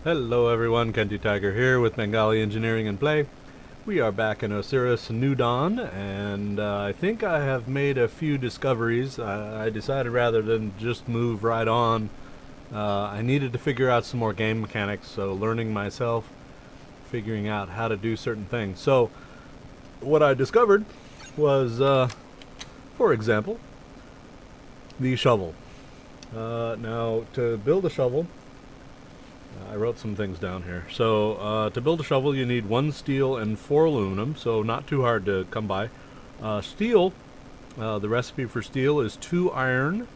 Hello everyone, Kenty Tiger here with Bengali Engineering and Play. We are back in Osiris New Dawn, and I think I have made a few discoveries. I decided rather than just move right on, I needed to figure out some more game mechanics, so learning myself, figuring out how to do certain things. So, what I discovered was, for example, the shovel. Now, to build a shovel, I wrote some things down here. So, to build a shovel, you need 1 steel and 4 aluminum, so not too hard to come by. Steel, the recipe for steel is 2 iron,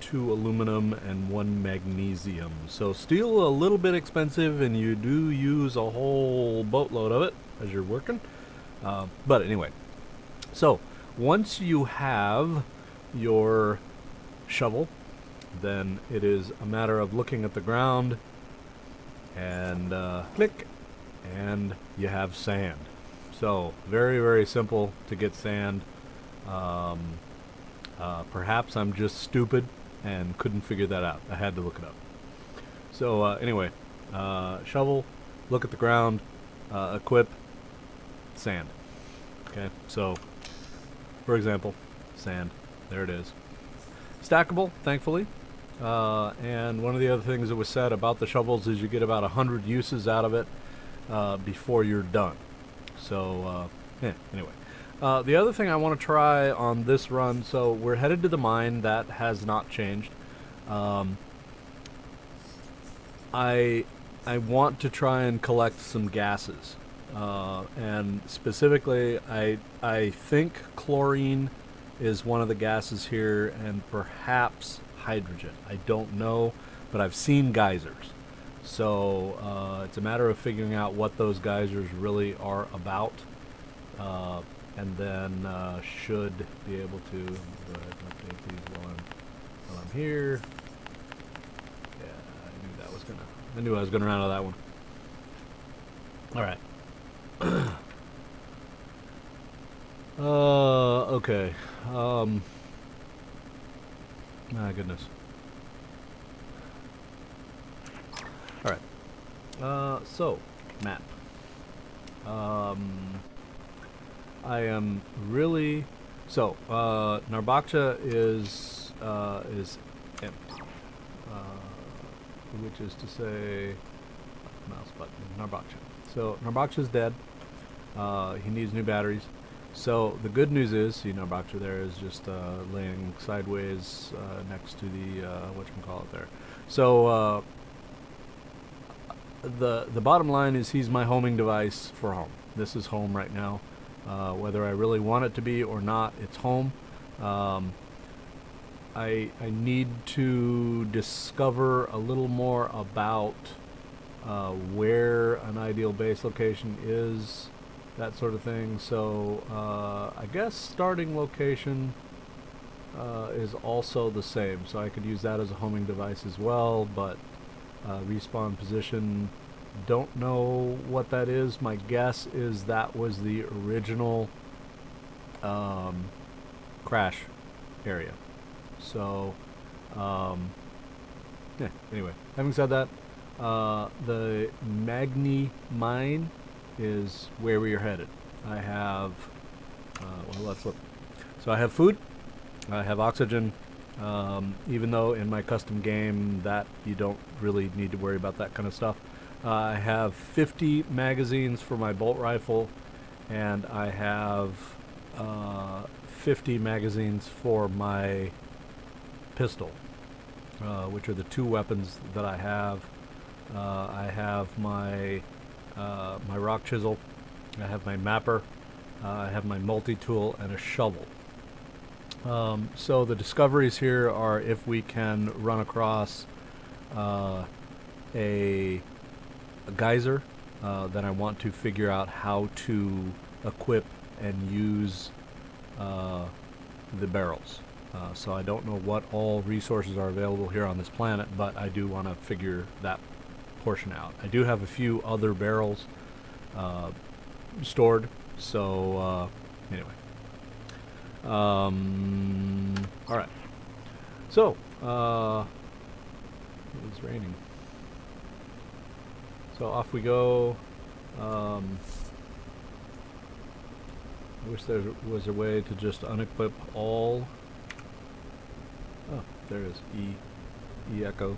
2 aluminum, and 1 magnesium. So, steel a little bit expensive, and you do use a whole boatload of it as you're working. But anyway, so once you have your shovel, then it is a matter of looking at the ground and click, and you have sand. So very, very simple to get sand. Perhaps I'm just stupid and couldn't figure that out. I had to look it up. So anyway, shovel, look at the ground, equip, sand. Okay, so for example, sand. There it is. Stackable, thankfully. And one of the other things that was said about the shovels is you get about 100 uses out of it before you're done. So, anyway. The other thing I want to try on this run, so we're headed to the mine. That has not changed. I want to try and collect some gases. And specifically, I think chlorine is one of the gases here, and perhaps hydrogen. I don't know, but I've seen geysers. So it's a matter of figuring out what those geysers really are about, and then should be able to update these while I'm here. Yeah, I knew I was gonna run out of that one. All right. Okay. My goodness. Alright. So, map. I am really... So, Narbaksha is empty. Which is to say... Mouse button. Narbaksha. So, Narbaksha's dead. He needs new batteries. So the good news is, see, Narbaksha there is just laying sideways next to the whatchamacallit there. So the bottom line is he's my homing device for home. This is home right now. Whether I really want it to be or not, it's home. I need to discover a little more about where an ideal base location is, that sort of thing. So I guess starting location is also the same, so I could use that as a homing device as well, but respawn position, don't know what that is. My guess is that was the original crash area. So yeah, anyway, having said that, the Magni mine is where we are headed. I have, well, let's look. So I have food, I have oxygen, even though in my custom game that you don't really need to worry about that kind of stuff. I have 50 magazines for my bolt rifle, and I have 50 magazines for my pistol, which are the 2 weapons that I have. I have my my rock chisel, I have my mapper, I have my multi-tool, and a shovel. So the discoveries here are if we can run across a geyser, then I want to figure out how to equip and use the barrels. So I don't know what all resources are available here on this planet, but I do want to figure that portion out. I do have a few other barrels stored, so anyway. Alright. So, it's raining. So off we go. I wish there was a way to just unequip all. Oh, there is E echo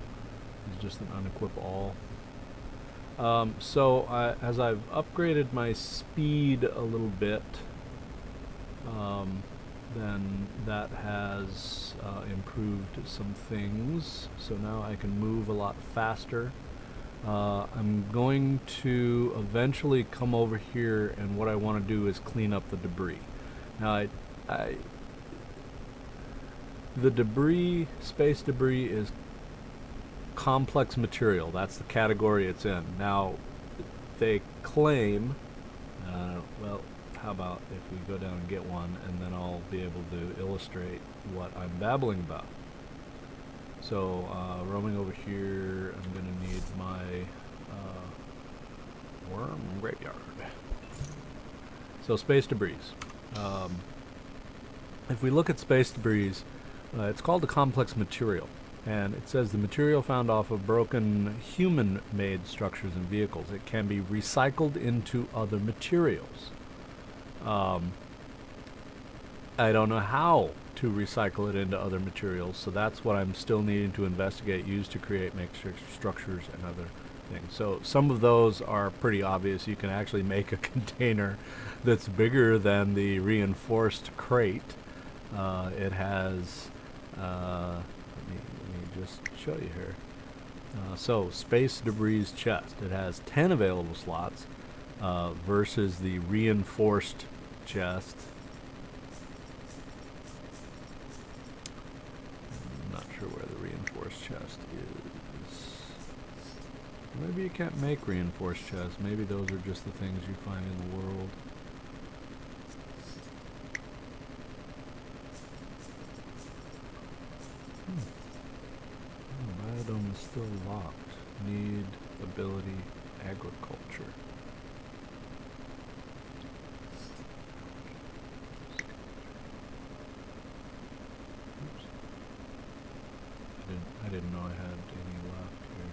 is just an unequip all. As I've upgraded my speed a little bit, then that has improved some things. So now I can move a lot faster. I'm going to eventually come over here, and what I want to do is clean up the debris. Now, the debris, space debris, is complex material. That's the category it's in. Now, they claim, well, how about if we go down and get one, and then I'll be able to illustrate what I'm babbling about. So, roaming over here, I'm going to need my worm graveyard. So, space debris. If we look at space debris, it's called a complex material. And it says the material found off of broken human-made structures and vehicles. It can be recycled into other materials. I don't know how to recycle it into other materials, so that's what I'm still needing to investigate, use to create makeshift structures and other things. So some of those are pretty obvious. You can actually make a container that's bigger than the reinforced crate. It has, let me just show you here. So space debris chest, it has 10 available slots versus the reinforced chest. Sure where the reinforced chest is. Maybe you can't make reinforced chests. Maybe those are just the things you find in the world. Biodome is still locked. Need ability agriculture. I didn't know I had any left here.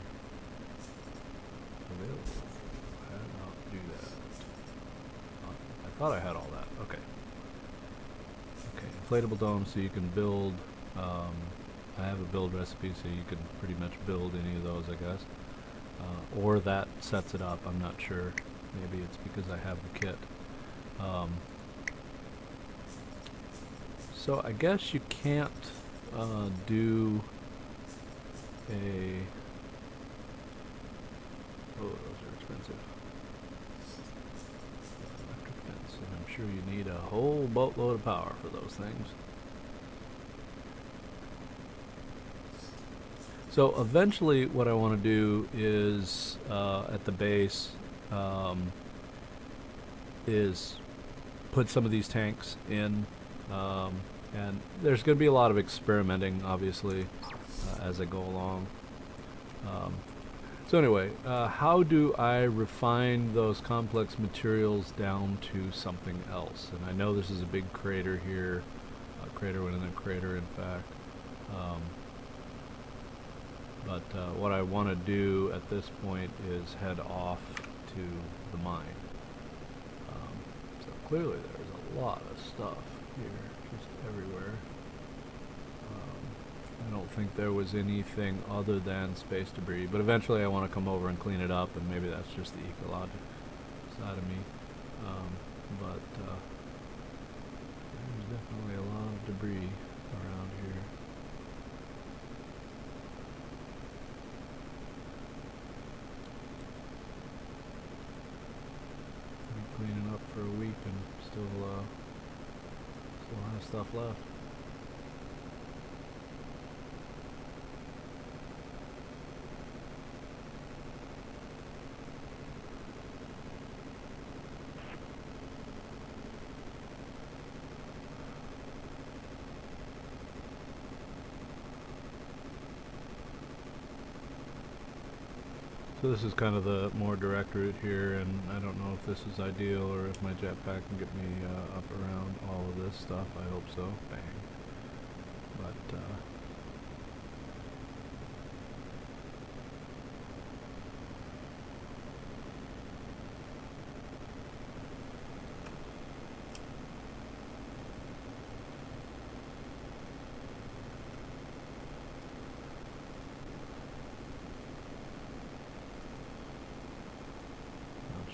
Available. How did not do that? I thought I had all that. Okay. Okay, inflatable dome, so you can build, I have a build recipe, so you can pretty much build any of those, I guess. Or that sets it up, I'm not sure. Maybe it's because I have the kit. So I guess you can't do oh, those are expensive. Electric fence, and I'm sure you need a whole boatload of power for those things. So eventually what I want to do is, at the base, is put some of these tanks in, and there's going to be a lot of experimenting, obviously, as I go along. So anyway, how do I refine those complex materials down to something else? And I know this is a big crater here, a crater within a crater, in fact. But what I want to do at this point is head off to the mine. So clearly there's a lot of stuff here, just everywhere. I don't think there was anything other than space debris, but eventually I want to come over and clean it up, and maybe that's just the ecologic side of me. But there's definitely a lot of debris around here. Been cleaning up for a week and still have stuff left. So this is kind of the more direct route here, and I don't know if this is ideal or if my jetpack can get me up around all of this stuff. I hope so. Bang. But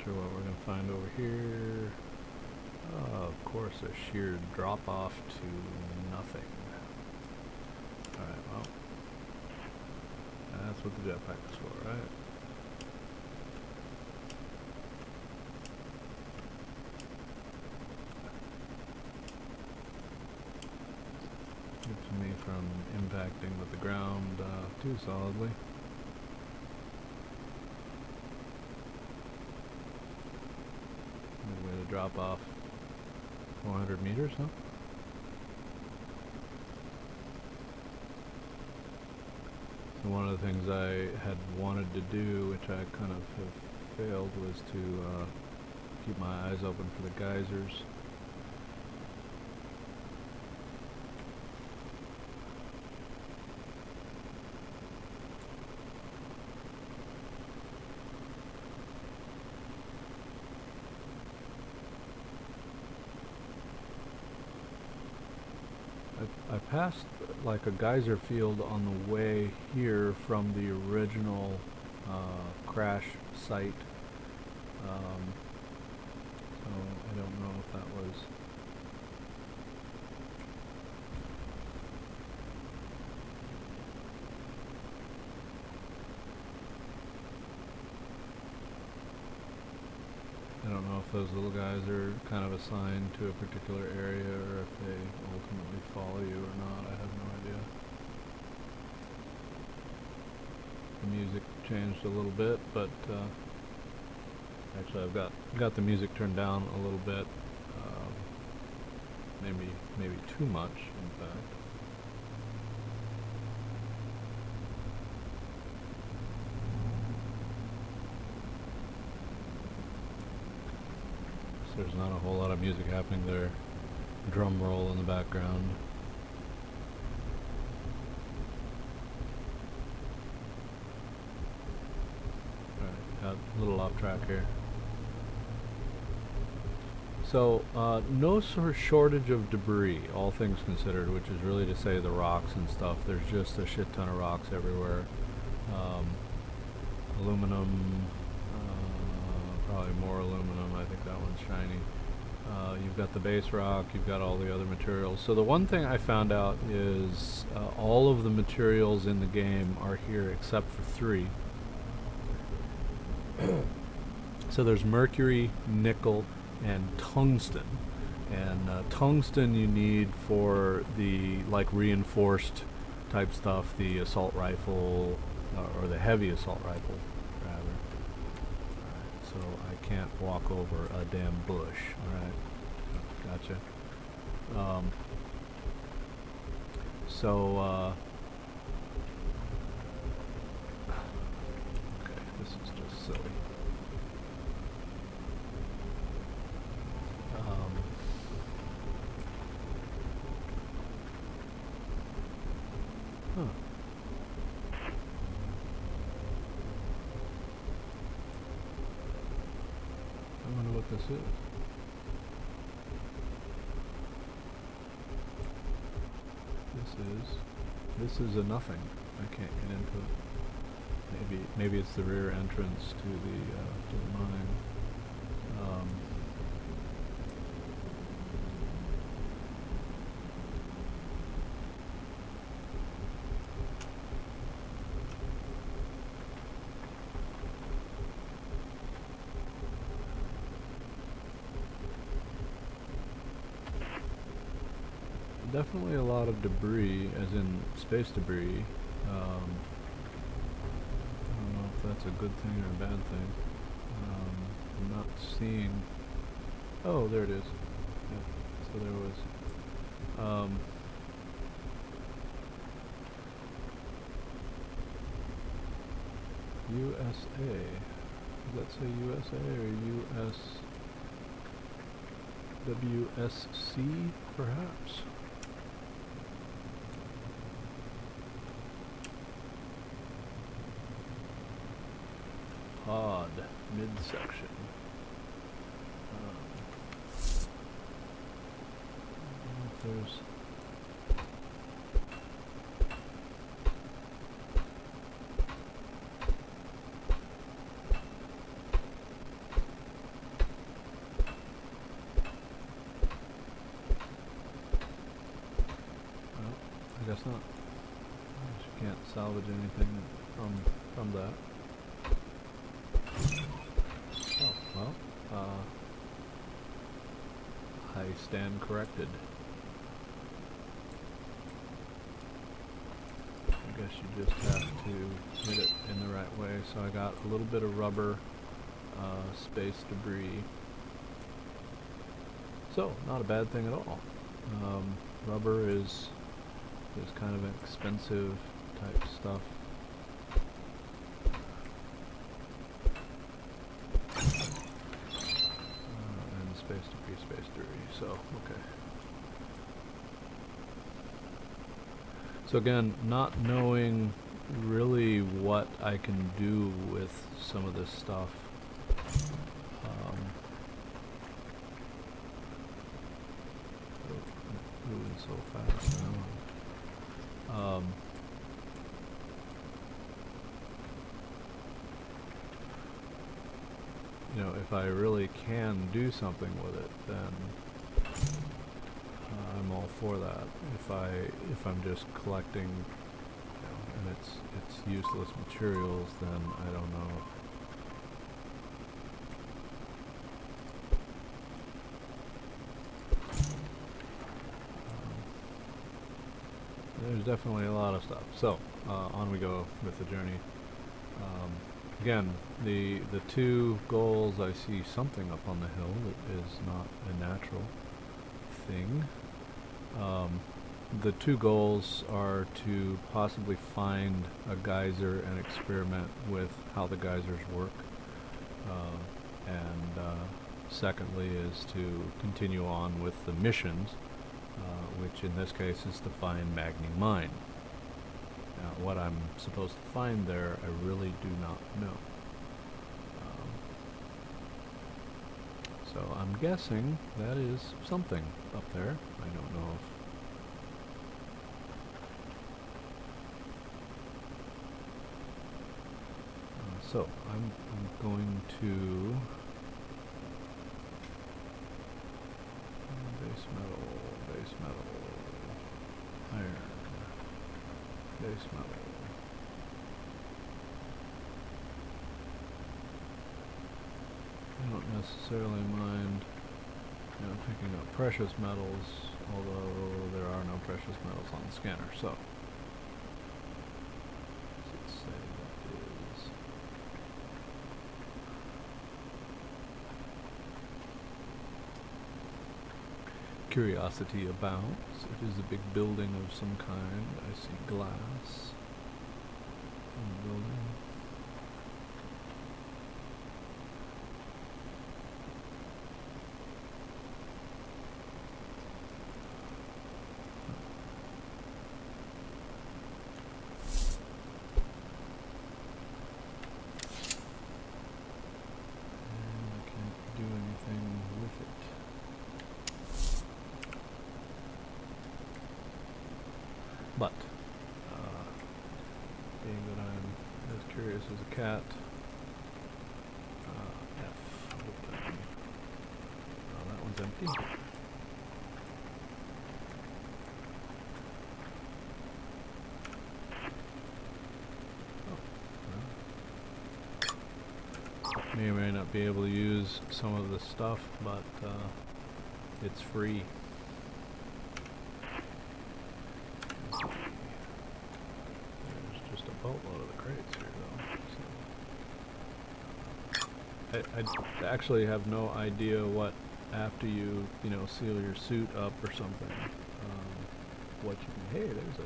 sure what we're going to find over here. Of course, a sheer drop off to nothing. Alright, well, that's what the jetpack is for, right? Keeps me from impacting with the ground too solidly. Good way to drop off 400 meters, huh? So one of the things I had wanted to do, which I kind of have failed, was to keep my eyes open for the geysers. I passed like a geyser field on the way here from the original crash site, so I don't know if that was I don't know if those little guys are kind of assigned to a particular area or if they ultimately follow you or not. I have no idea. The music changed a little bit, but actually I've got the music turned down a little bit. Maybe too much, in fact. There's not a whole lot of music happening there. Drum roll in the background. Alright, got a little off track here. So, no sort of shortage of debris, all things considered, which is really to say the rocks and stuff. There's just a shit ton of rocks everywhere. Aluminum, probably more aluminum. I think that one's shiny. You've got the base rock, you've got all the other materials. So the one thing I found out is all of the materials in the game are here except for 3. So there's mercury, nickel, and tungsten. And tungsten you need for the like reinforced type stuff, the assault rifle, or the heavy assault rifle rather. So I can't walk over a damn bush. Alright, gotcha. Okay, this is just silly. Huh. I wonder what this is. This is a nothing. I can't get into it. Maybe it's the rear entrance to the mine. Definitely a lot of debris, as in space debris. I don't know if that's a good thing or a bad thing. I'm not seeing... Oh, there it is. Yeah, so there was... USA. Does that say USA or US... WSC, perhaps? Pod midsection. There's guess not. You can't salvage anything from that. Oh, well, I stand corrected. I guess you just have to hit it in the right way. So I got a little bit of rubber, space debris. So, not a bad thing at all. Rubber is kind of an expensive type stuff. And space debris, so, okay. So again, not knowing really what I can do with some of this stuff. Moving so fast now. You know, if I really can do something with it, then I'm all for that. If I'm just collecting, you know, and it's useless materials, then I don't know. There's definitely a lot of stuff. So on we go with the journey. Again, the two goals, I see something up on the hill that is not a natural thing. The two goals are to possibly find a geyser and experiment with how the geysers work, and secondly is to continue on with the missions, which in this case is to find Magni Mine. Now, what I'm supposed to find there, I really do not know. So I'm guessing that is something up there. I don't know if... so I'm going to... base metal, iron, base metal. I don't necessarily mind, you know, picking up precious metals, although there are no precious metals on the scanner, so let's say that is curiosity abounds. It is a big building of some kind. I see glass in the building. But, being that I'm as curious as a cat, F, open. Oh, that one's empty. Oh, may or may not be able to use some of the stuff, but it's free. Boatload of the crates here, though. So. I actually have no idea what, after you seal your suit up or something, what you can. Hey, there's a.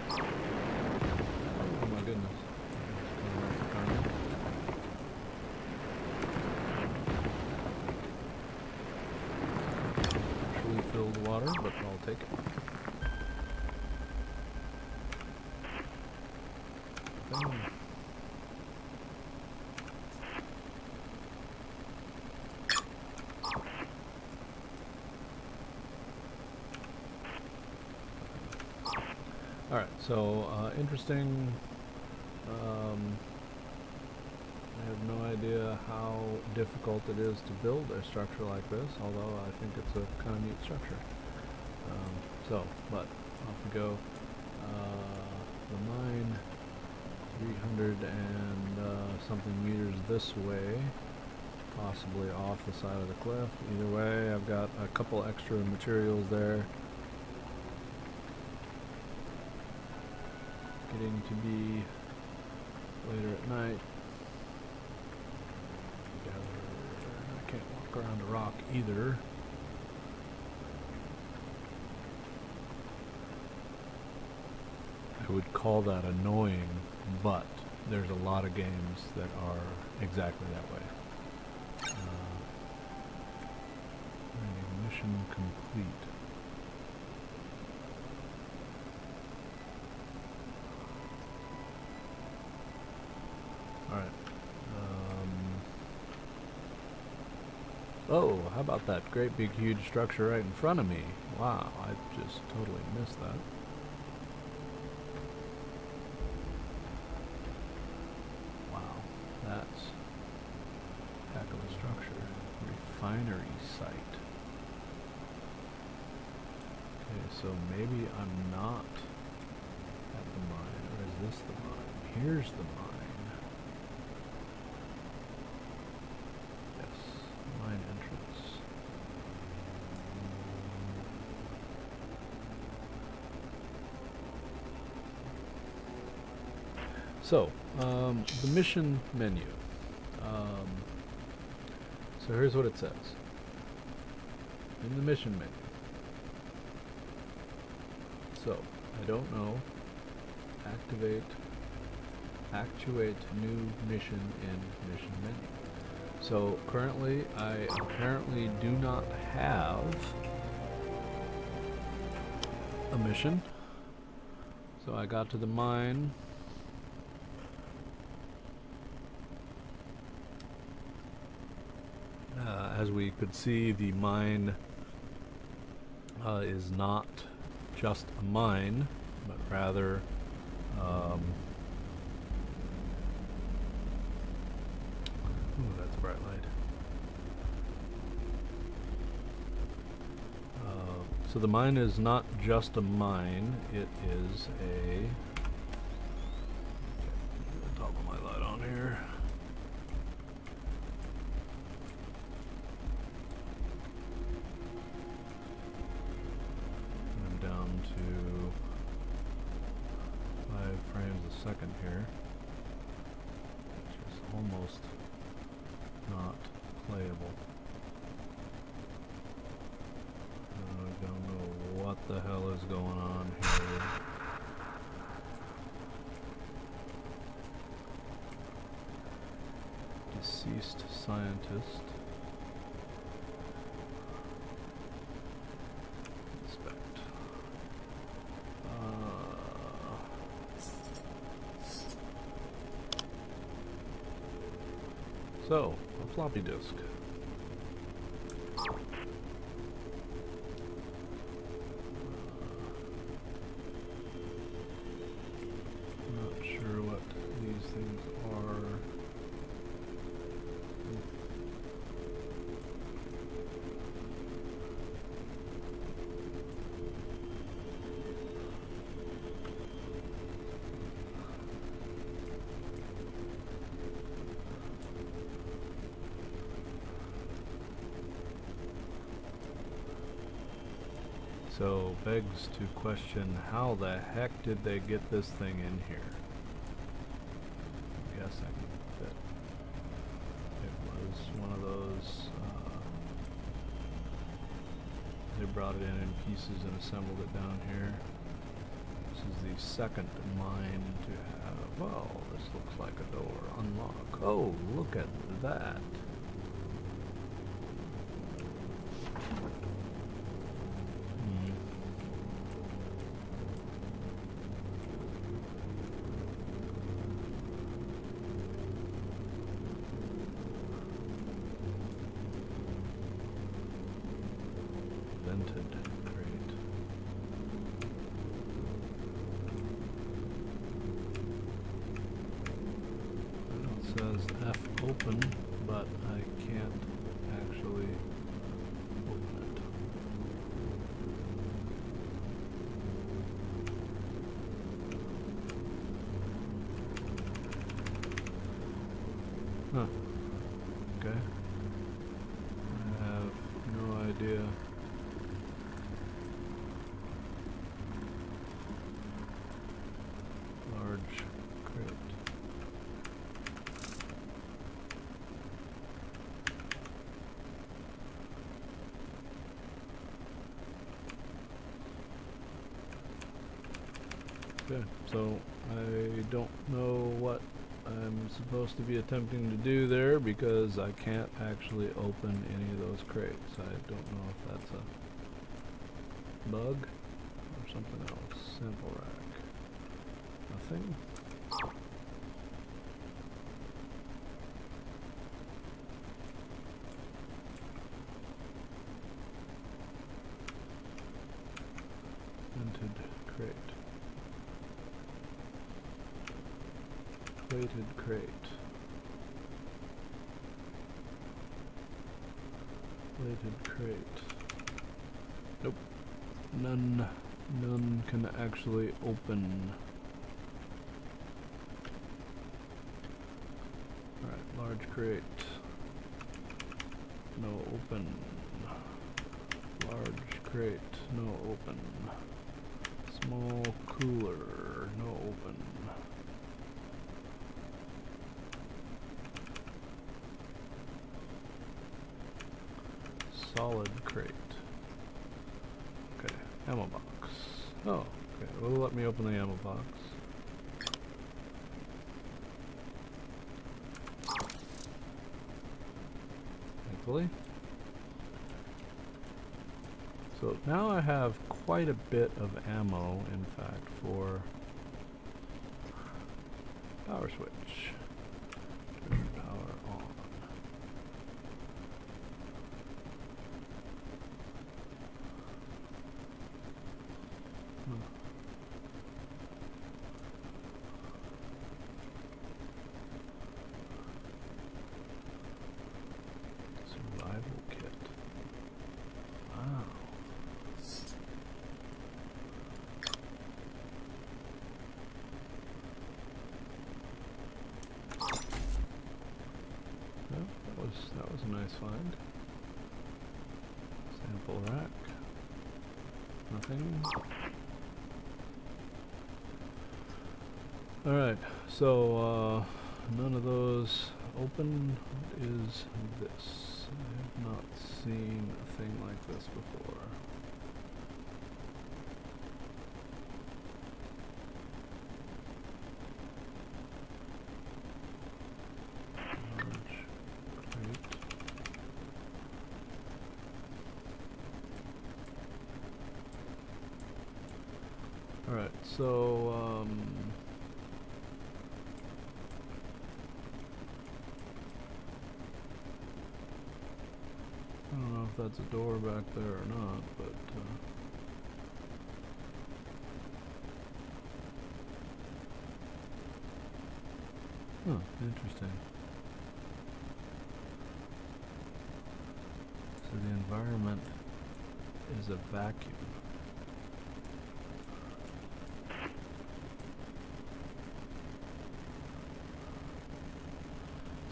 Oh my goodness. Filled water, but I'll take it. Alright, so interesting I have no idea how difficult it is to build a structure like this, although I think it's a kind of neat structure. But off we go. The mine, 300 and something meters this way, possibly off the side of the cliff. Either way, I've got a couple extra materials there. Getting to be later at night. I can't walk around a rock either. I would call that annoying, but there's a lot of games that are exactly that way. Mission complete. Alright. Oh, how about that great big huge structure right in front of me? Wow, I just totally missed that. Wow, that's a heck of a structure. Refinery site. Okay, so maybe I'm not at the mine, or is this the mine? Here's the mine. Yes, mine entrance. So, the mission menu. So here's what it says. In the mission menu. So, I don't know. Actuate new mission in mission menu. So currently, I apparently do not have a mission. So I got to the mine. As we could see, the mine is not just a mine, but rather ooh, that's a bright light. So the mine is not just a mine, it is a... toggle my light on here. I'm down to 5 frames a second here, which is almost not playable. I don't know what the hell is going on here. Deceased scientist. Inspect. So, a floppy disk. Not sure what these things are. So, begs to question, how the heck did they get this thing in here? I'm guessing that it was one of those, they brought it in pieces and assembled it down here. This is the second mine to have, well, this looks like a door. Unlock. Oh, look at that. Great. I don't says F open, but I can't actually open it. Huh. Okay. I have no idea. Large crate. Okay, so I don't know what I'm supposed to be attempting to do there because I can't actually open any of those crates. I don't know if that's a bug or something else. Sample rack. Nothing. Vented crate. Plated crate. Plated crate. Nope. None can actually open. Alright, large crate. No open. Large crate. No open. Small cooler. No open. Solid crate. Okay, ammo box. Oh, okay. Will it let me open the ammo box? Thankfully. So now I have quite a bit of ammo, in fact, for power switch. Turn power on. Survival kit. Wow. Well, that was a nice find. Sample rack. Nothing. Alright, so none of those open. What is this? I have not seen a thing like this before. Large crate. Alright, so I don't know if that's a door back there or not, but huh, interesting. So the environment is a vacuum.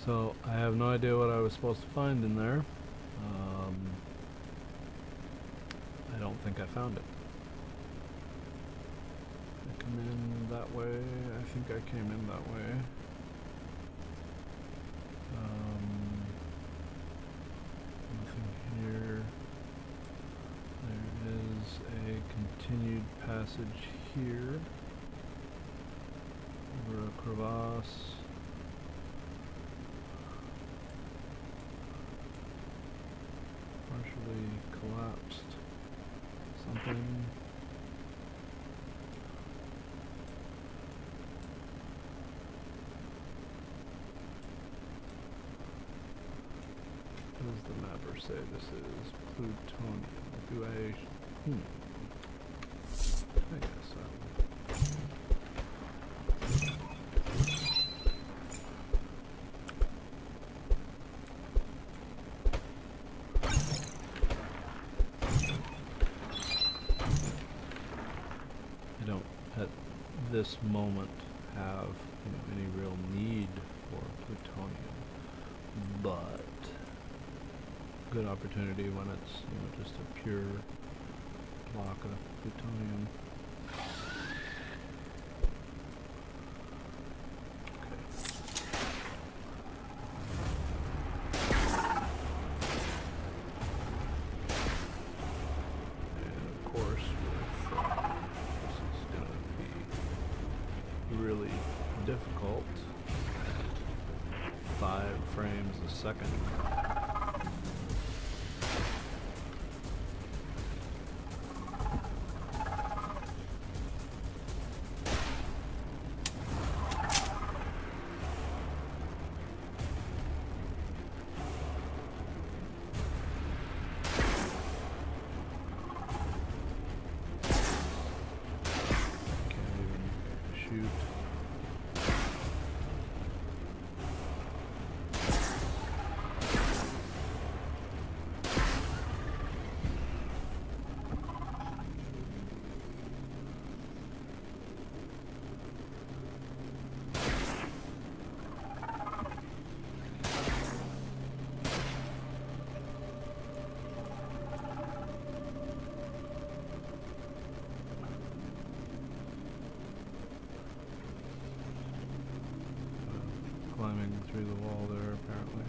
So I have no idea what I was supposed to find in there. I don't think I found it. I come in that way. I think I came in that way. Nothing here. There is a continued passage here. Over a crevasse. Partially collapsed. Something. What does the mapper say this is? Plutonium. Do I... I guess so. don't at this moment have any real need for plutonium, but good opportunity when it's just a pure block of plutonium. Really difficult. 5 frames a second. Shoot. Climbing through the wall there, apparently.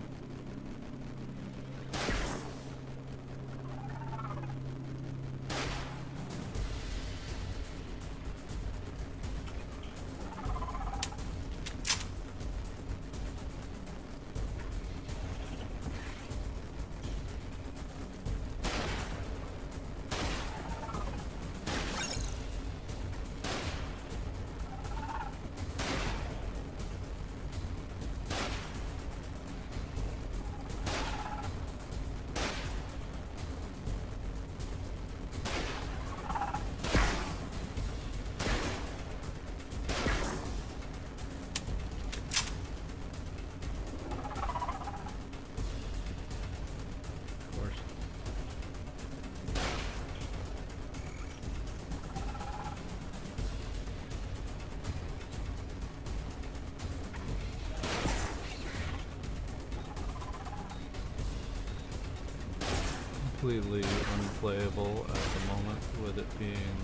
Completely unplayable at the moment with it being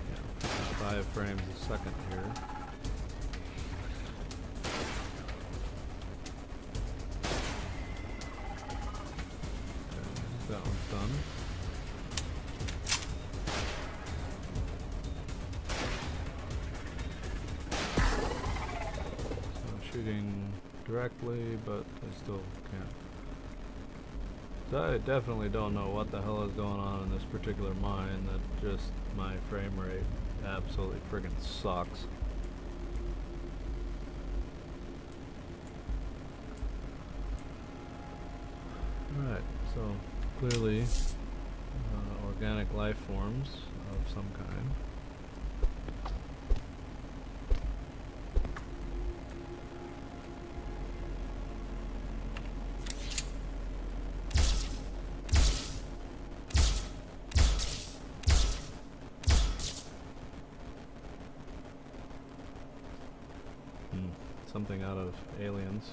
yeah, 5 frames a second here. Okay, that one's done. Shooting directly, but I still can't. So I definitely don't know what the hell is going on in this particular mine, that just my frame rate absolutely friggin' sucks. Alright, so clearly organic life forms of some kind. Something out of Aliens.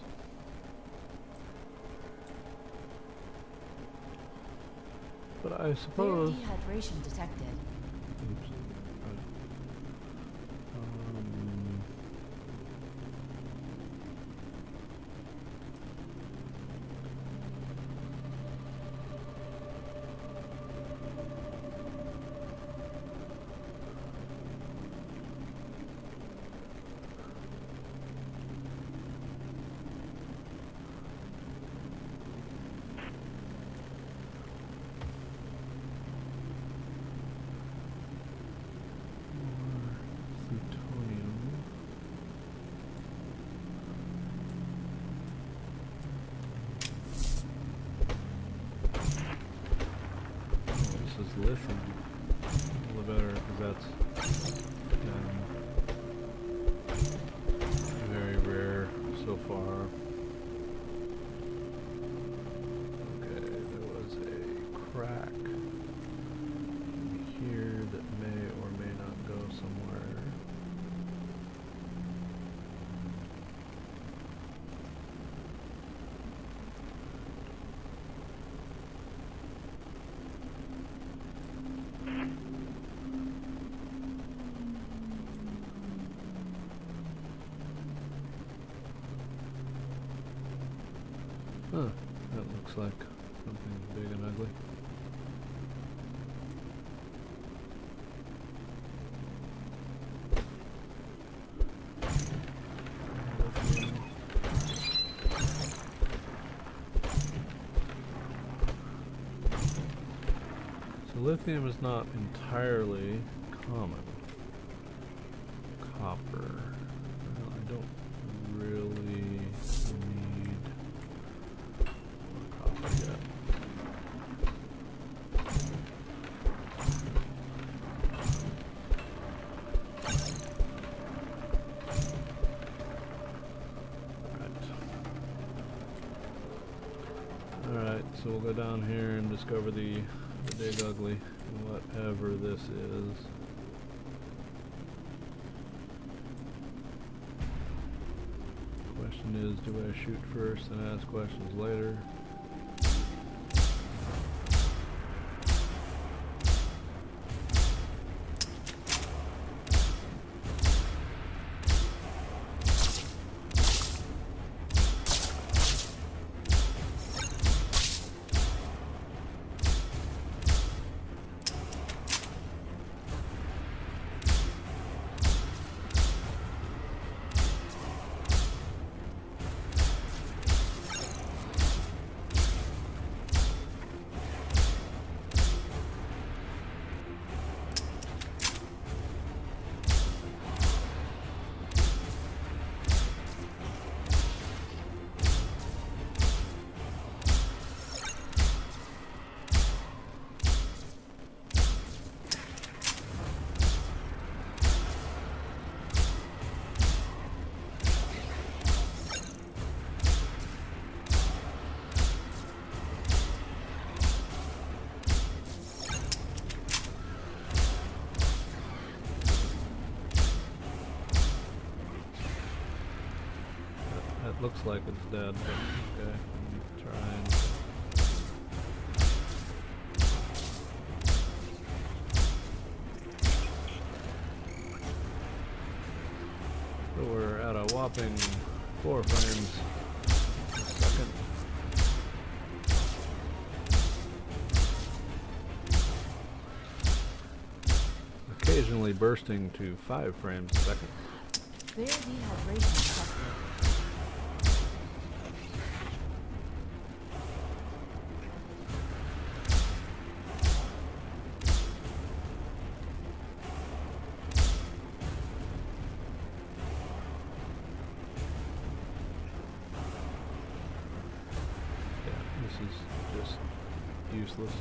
But I suppose... Clear dehydration detected. Oops. crack here that may or may not go somewhere. Huh, that looks like something big and ugly. So lithium is not entirely common. Copper. Well, I don't really need more copper yet. Alright, so we'll go down here and discover the big ugly, whatever this is. Question is, do I shoot first and ask questions later? Looks like it's dead, but okay, try and... So we're at a whopping 4 frames a second. Occasionally bursting to 5 frames a second. There dehydration tested. This is just useless.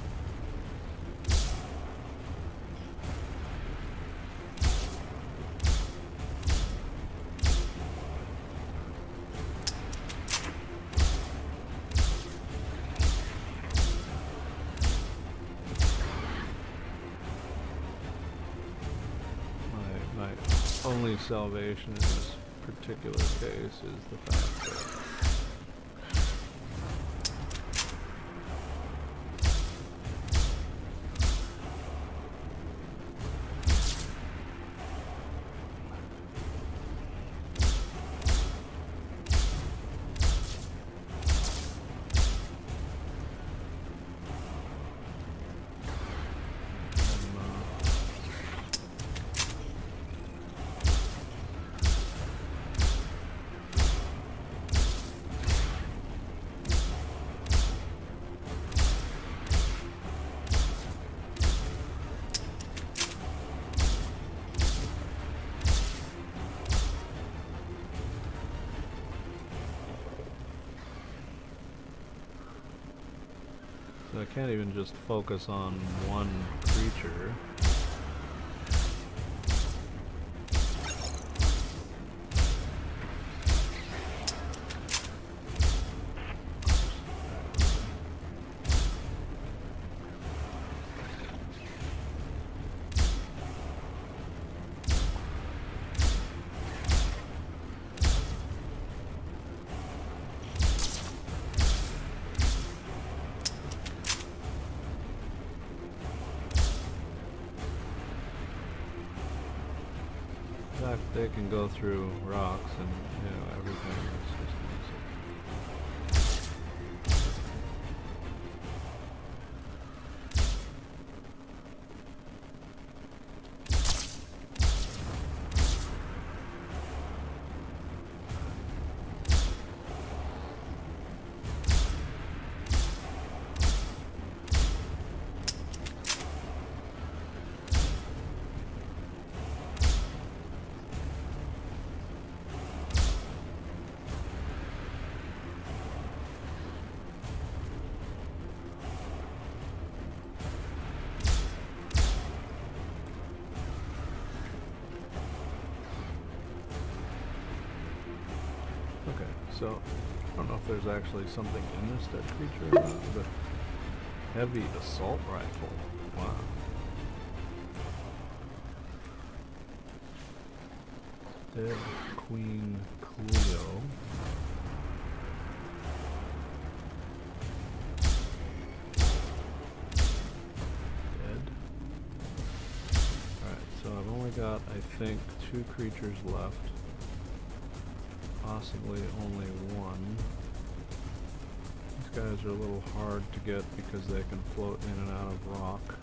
My only salvation in this particular case is the fact that so I can't even just focus on one creature. they can go through rocks and, you know, everything. It's just easy. Okay, so I don't know if there's actually something in this dead creature or not, but heavy assault rifle. Wow. Dead Queen Cleo. Dead. Alright, so I've only got, I think, 2 creatures left. Possibly only one. These guys are a little hard to get because they can float in and out of rock.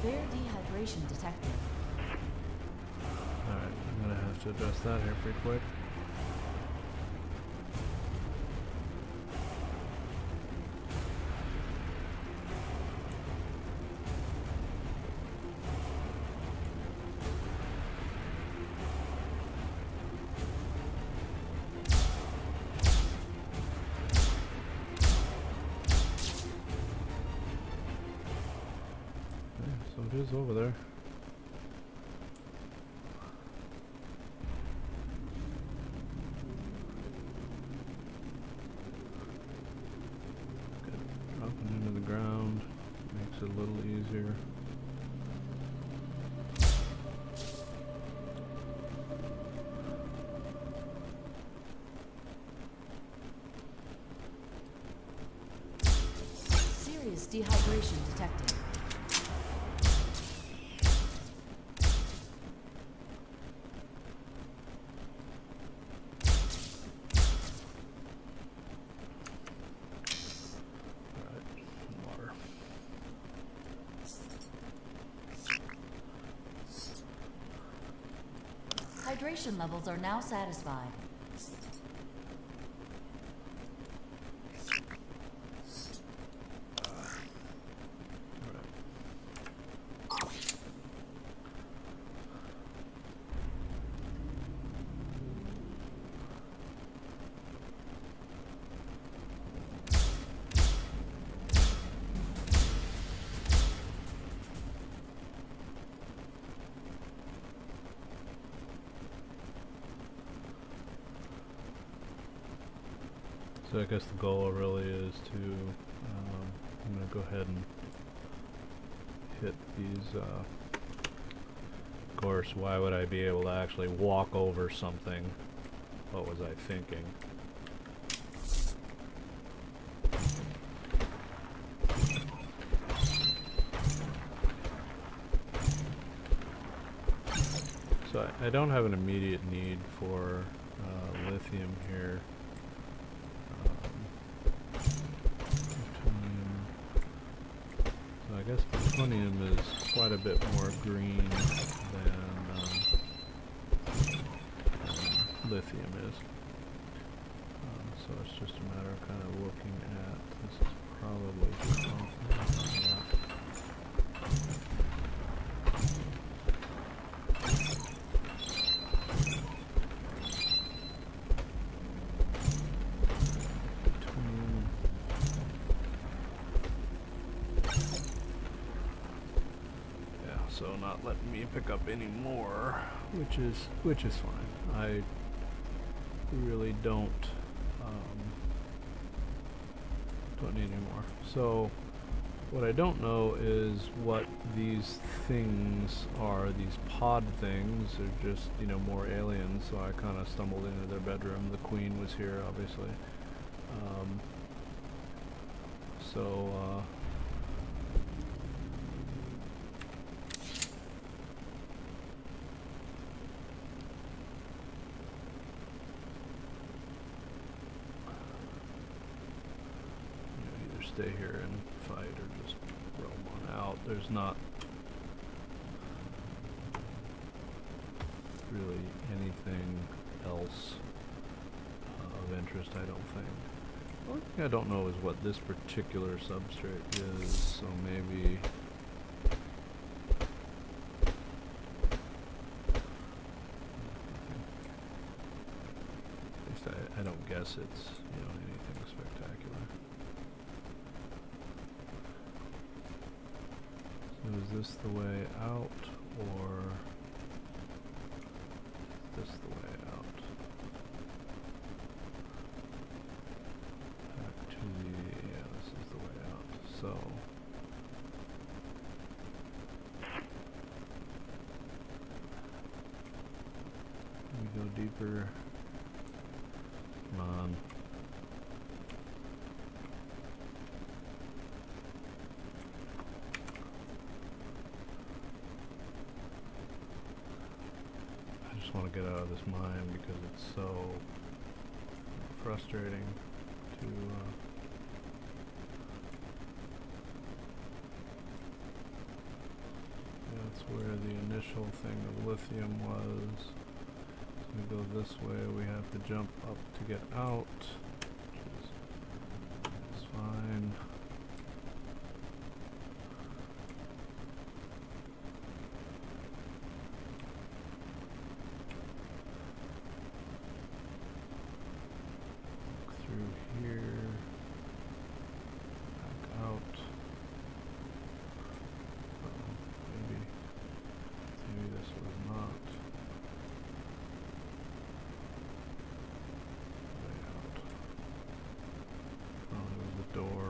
Rare dehydration detected. Alright, I'm gonna have to adjust that here pretty quick. So it is over there. Good. Dropping into the ground makes it a little easier. Serious dehydration detected. Water. Hydration levels are now satisfied. So I guess the goal really is to, I'm going to go ahead and hit these, of course, why would I be able to actually walk over something? What was I thinking? So I don't have an immediate need for lithium here. So I guess plutonium is quite a bit more green than lithium is. So it's just a matter of kind of looking at, this is probably so not letting me pick up any more, which is fine. I really don't need any more. So What I don't know is what these things are. These pod things are just, you know, more aliens, so I kind of stumbled into their bedroom. The queen was here, obviously. So, either stay here and fight or just roam on out. There's not really anything else of interest, I don't think. The only thing I don't know is what this particular substrate is, so maybe... At least I don't guess it's, you know, anything spectacular. So is this the way out, or is this the way out? Back to the, yeah, this is the way out. So we go deeper. Come on. I just want to get out of this mine because it's so frustrating to that's where the initial thing of lithium was. So we go this way, we have to jump up to get out, which is fine. Through here, back out. Maybe this was not way out. Oh, there was a door.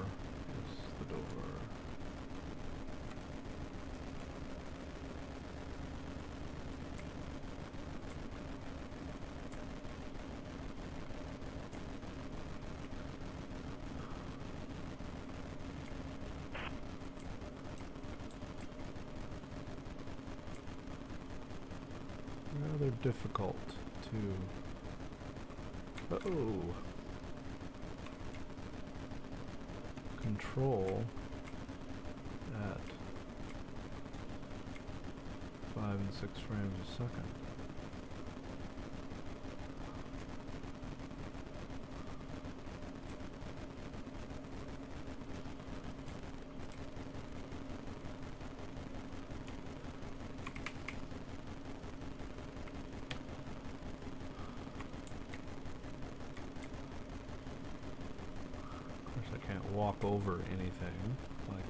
Yes, the door. Rather difficult to control at 5 and 6 frames a second. I can't walk over anything, like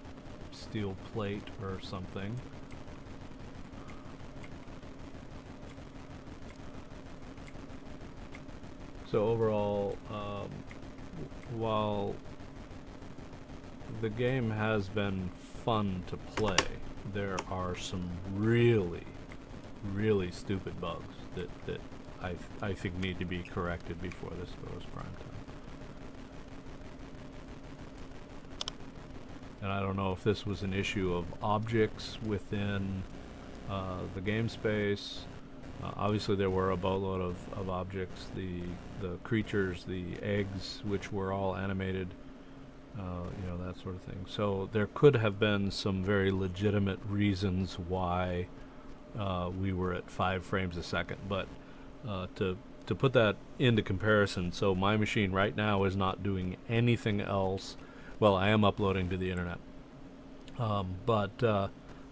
steel plate or something. So overall, while the game has been fun to play, there are some really, really stupid bugs that I think need to be corrected before this goes prime time. And I don't know if this was an issue of objects within the game space. Obviously there were a boatload of objects, the creatures, the eggs, which were all animated, you know, that sort of thing. So there could have been some very legitimate reasons why we were at 5 frames a second. But to put that into comparison, so my machine right now is not doing anything else. Well, I am uploading to the internet, but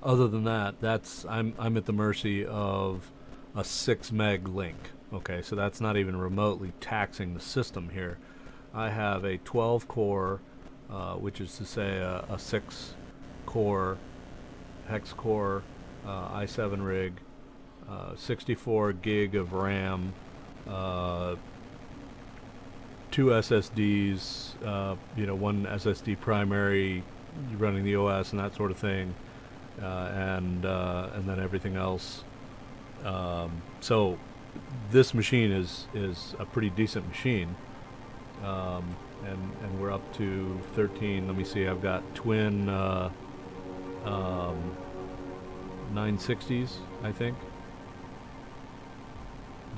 other than that, I'm at the mercy of a 6 meg link. Okay, so that's not even remotely taxing the system here. I have a 12 core, which is to say a 6 core hex core i7 rig, 64 gig of RAM. 2 SSDs, you know, one SSD primary, running the OS and that sort of thing, and then everything else. So this machine is a pretty decent machine, and we're up to 13. Let me see. I've got twin 960s, I think.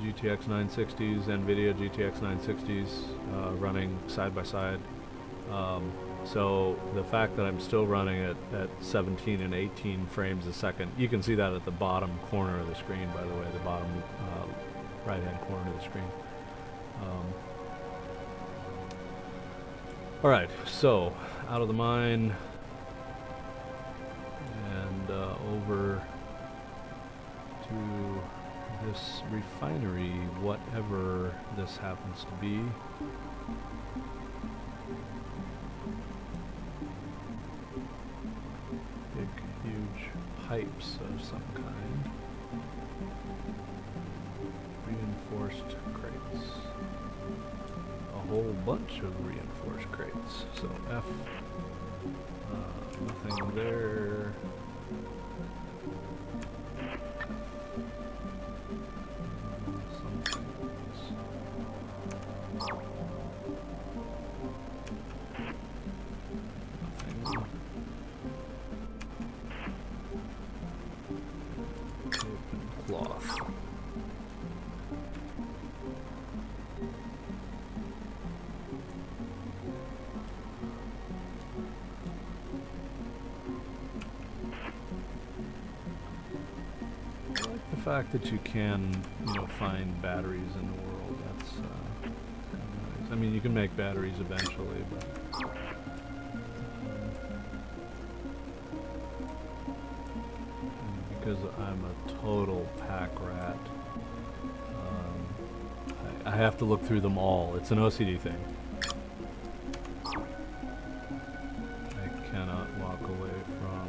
GTX 960s, NVIDIA GTX 960s running side by side. So the fact that I'm still running it at 17 and 18 frames a second, you can see that at the bottom corner of the screen, by the way, the bottom right-hand corner of the screen. All right, so out of the mine and over to this refinery, whatever this happens to be. Big, huge pipes of some kind. Reinforced crates. A whole bunch of reinforced crates. So F, nothing there. Cloth. I like the fact that you can, find batteries in the world. That's kind of nice. I mean, you can make batteries eventually, but because I'm a total pack rat, I have to look through them all. It's an OCD thing. I cannot walk away from.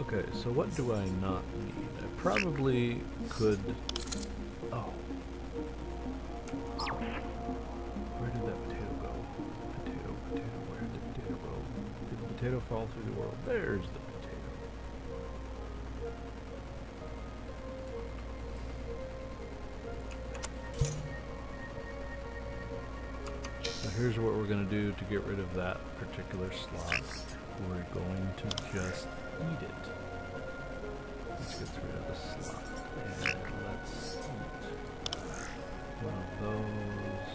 Okay, so what do I not need? I probably could. Oh. Where did that potato go? Potato, where did the potato go? Did the potato fall through the world? There's the potato. So here's what we're going to do to get rid of that particular slot. We're going to just eat it. Let's get rid of the slot. And let's eat one of those.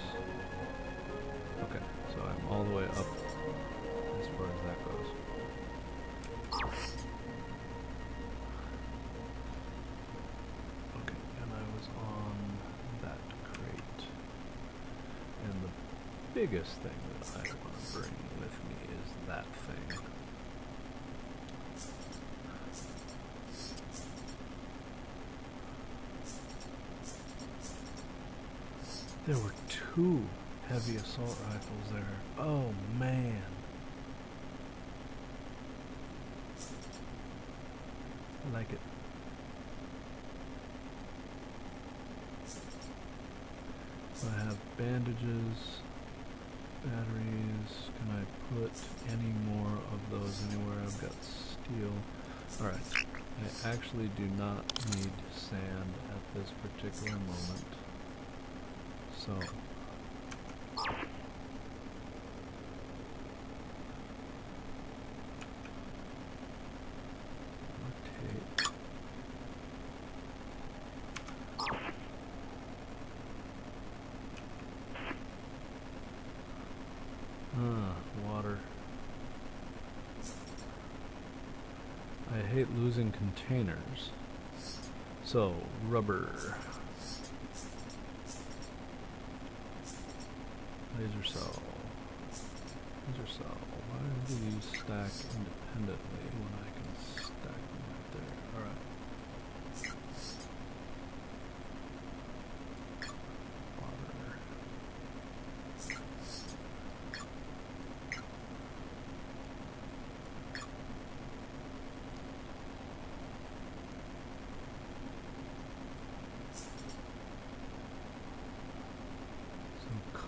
Okay, so I'm all the way up as far as that goes. Okay, and I was on that crate. And the biggest thing that I want to bring with me is that thing. There were 2 heavy assault rifles there. Oh man. I like it. I have bandages, batteries. Can I put any more of those anywhere? I've got steel. Alright. I actually do not need sand at this particular moment. So rotate. Water. I hate losing containers. So rubber. Laser cell. Laser cell. Why do these stack independently when I can stack them right there? Alright. Water.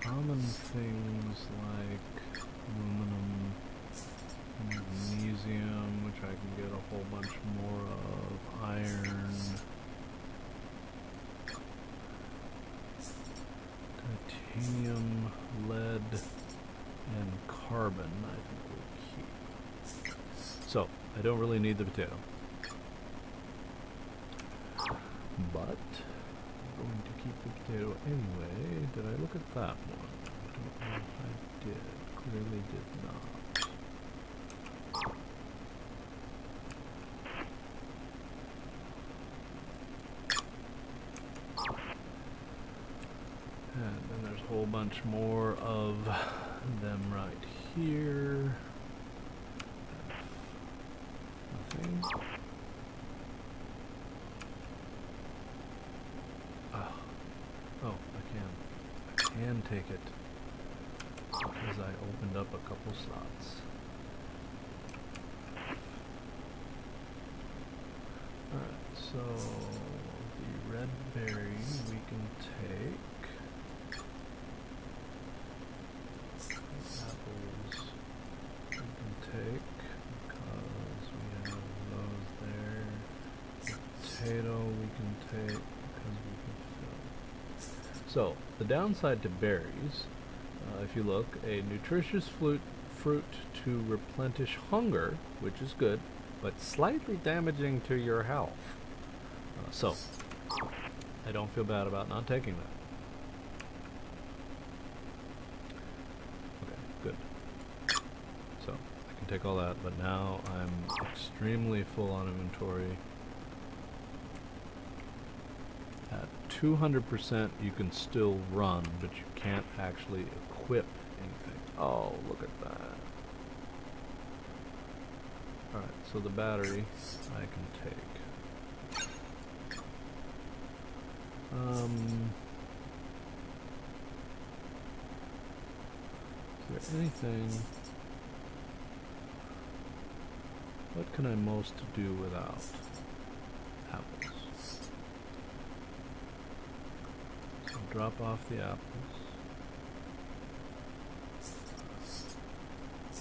common things like aluminum, magnesium, which I can get a whole bunch more of, iron, titanium, lead, and carbon I think we'll keep. So, I don't really need the potato. But I'm going to keep the potato anyway. Did I look at that one? I don't know if I did. Clearly did not. And then there's a whole bunch more of them right here. Nothing. Oh, I can take it because I opened up a couple slots. Alright, so the red berry we can take. Apples we can take because we have those there. Potato we can take because we can fill. So, the downside to berries, if you look, a nutritious fruit to replenish hunger, which is good, but slightly damaging to your health. So, I don't feel bad about not taking that. Okay, good. So, I can take all that, but now I'm extremely full on inventory. At 200% you can still run, but you can't actually equip anything. Oh, look at that. Alright, so the battery I can take. Is there anything... What can I most do without apples? So drop off the apples.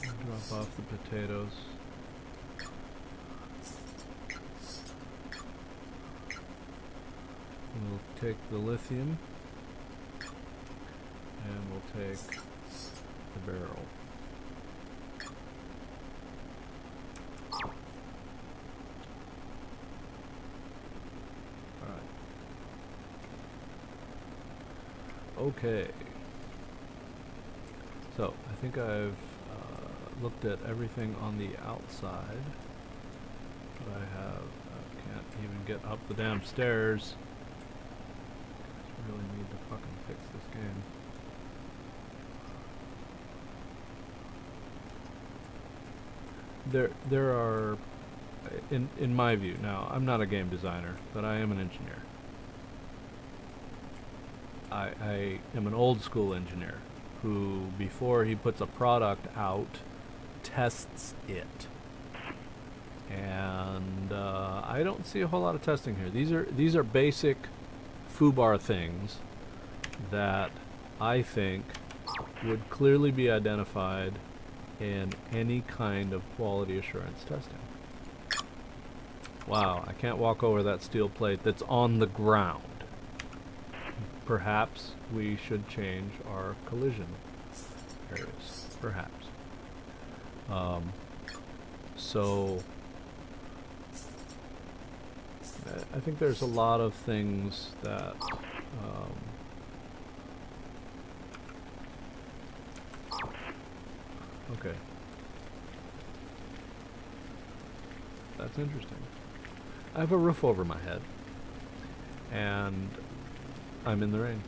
Drop off the potatoes. We'll take the lithium, and we'll take the barrel. Alright. Okay. So, I think I've looked at everything on the outside. But I can't even get up the damn stairs. Really need to fucking fix this game. There are, in my view, now I'm not a game designer, but I am an engineer. I am an old school engineer who, before he puts a product out, tests it. And I don't see a whole lot of testing here. These are basic foobar things that I think would clearly be identified in any kind of quality assurance testing. Wow, I can't walk over that steel plate that's on the ground. Perhaps we should change our collision areas. Perhaps. So I think there's a lot of things that okay. That's interesting. I have a roof over my head and I'm in the rain.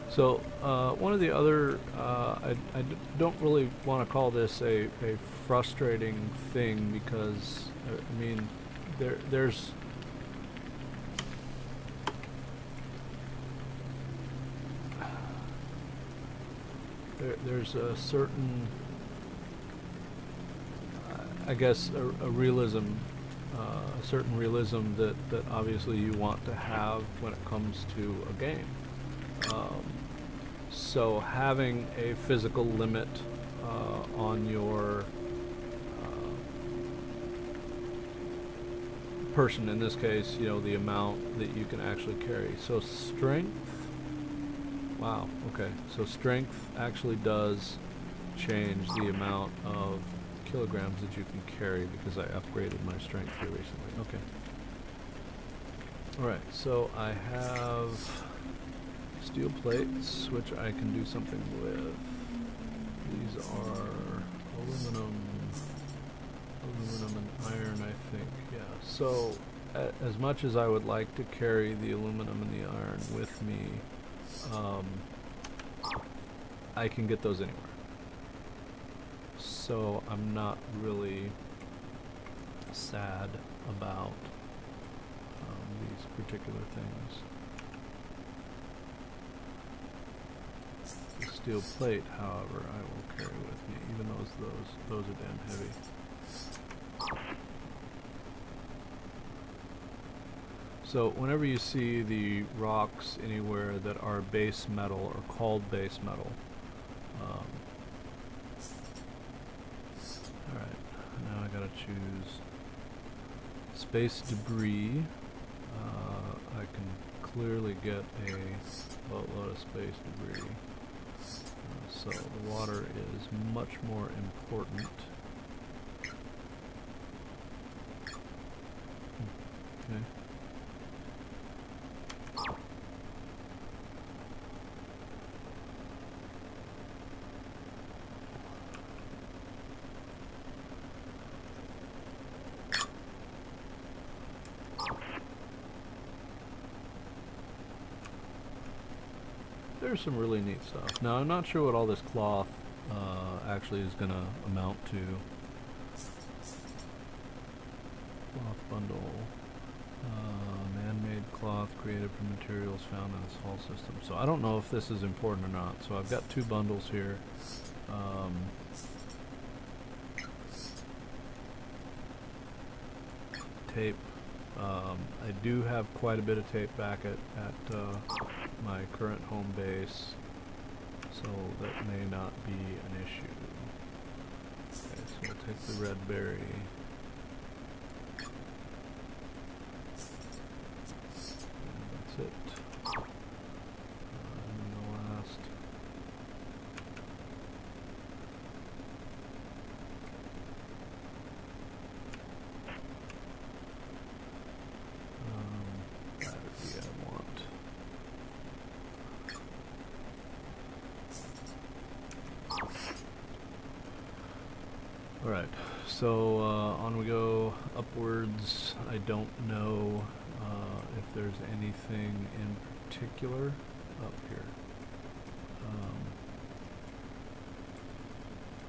So one of the other, I don't really want to call this a frustrating thing because, I mean, there's there's a certain I guess a realism, a certain realism that obviously you want to have when it comes to a game. So having a physical limit on your person, in this case, you know, the amount that you can actually carry. So strength, wow, okay. So strength actually does change the amount of kilograms that you can carry because I upgraded my strength here recently. Okay. Alright, so I have steel plates, which I can do something with. These are aluminum and iron, I think. Yeah. So, as much as I would like to carry the aluminum and the iron with me, I can get those anywhere. So I'm not really sad about these particular things. The steel plate, however, I will carry with me, even though those are damn heavy. So whenever you see the rocks anywhere that are base metal or called base metal, alright, now I gotta choose space debris. I can clearly get a boatload of space debris. So the water is much more important. Okay. There's some really neat stuff. Now, I'm not sure what all this cloth actually is going to amount to. Cloth bundle. Man-made cloth created from materials found in this whole system. So I don't know if this is important or not. So I've got 2 bundles here. Tape. I do have quite a bit of tape back at my current home base, so that may not be an issue. Okay, so we'll take the red berry. And that's it. And the last. Alright, so on we go upwards. I don't know if there's anything in particular up here.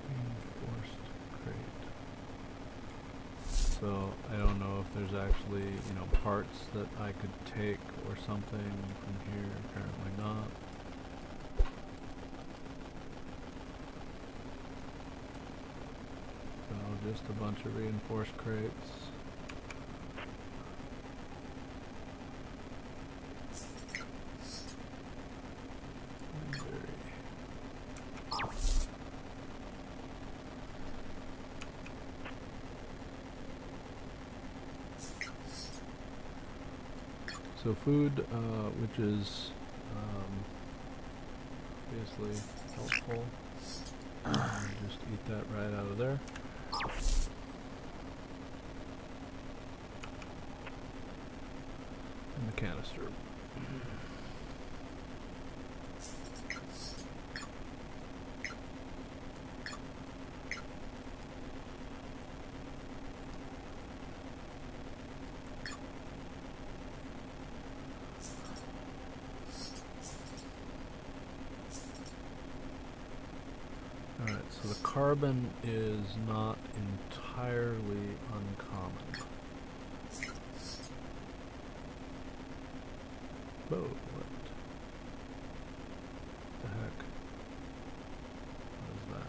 Reinforced crate. So I don't know if there's actually, you know, parts that I could take or something from here. Apparently not. Just a bunch of reinforced crates. So food, which is obviously helpful. Just eat that right out of there. And the canister. Alright, so the carbon is not entirely uncommon. Whoa, what the heck? What is that?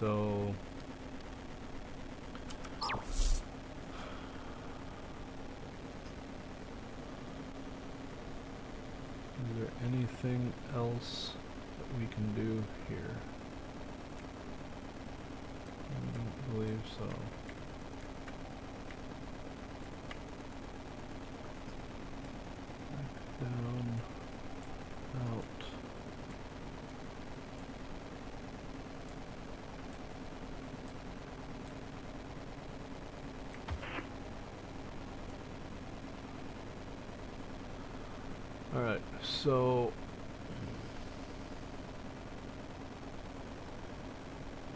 so is there anything else that we can do here? I don't believe so. Back down, out. Alright, so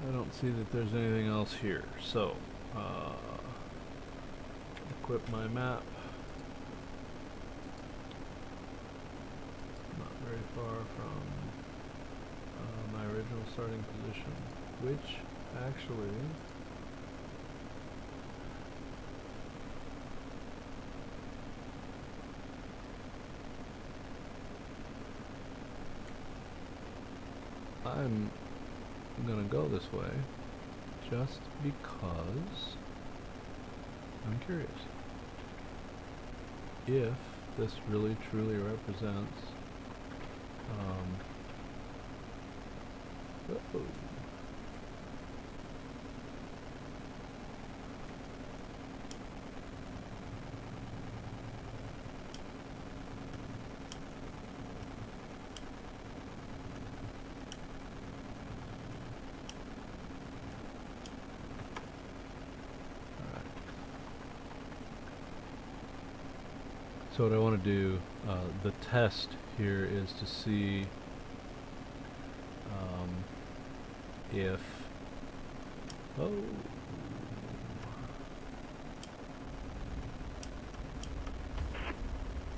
I don't see that there's anything else here. So, equip my map. Not very far from my original starting position, which actually I'm gonna go this way just because I'm curious if this really truly represents uh-oh. So what I want to do, the test here is to see if, oh,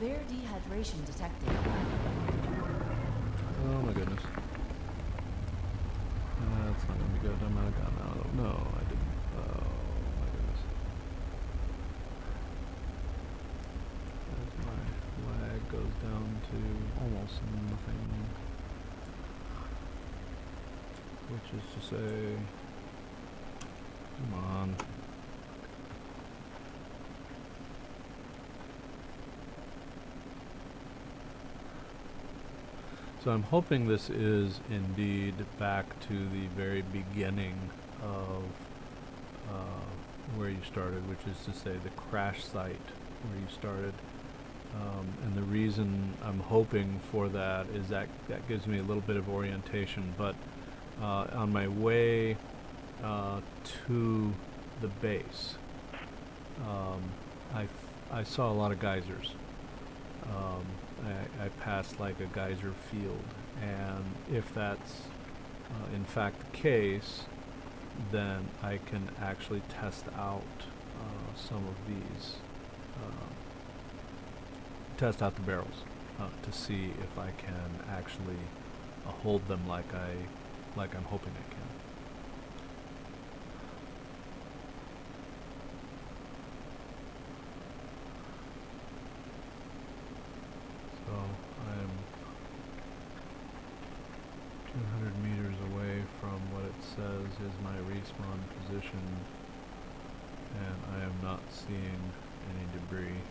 Fair dehydration detected. oh my goodness. That's not going to be good. I might have gotten out of, no, I didn't. Oh my goodness. As my lag goes down to almost nothing. Which is to say, come on. So I'm hoping this is indeed back to the very beginning of where you started, which is to say the crash site where you started. And the reason I'm hoping for that is that gives me a little bit of orientation, but on my way to the base, I saw a lot of geysers. I passed like a geyser field, and if that's in fact the case, then I can actually test out some of these, test out the barrels to see if I can actually hold them like I'm hoping I can. So I'm 200 meters away from what it says is my respawn position, and I am not seeing any debris.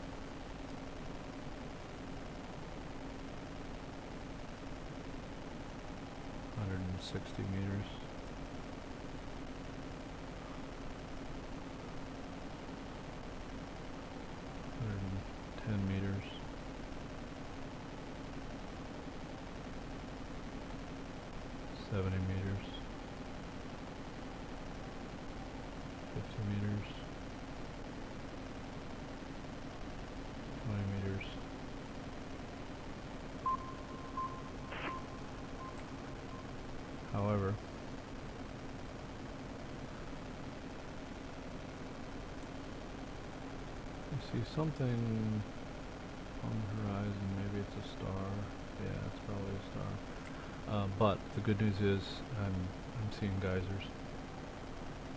$160 meters. $110 meters. $70 meters. 50 meters. 20 meters. However, I see something on the horizon. Maybe it's a star. Yeah, it's probably a star. But the good news is I'm seeing geysers.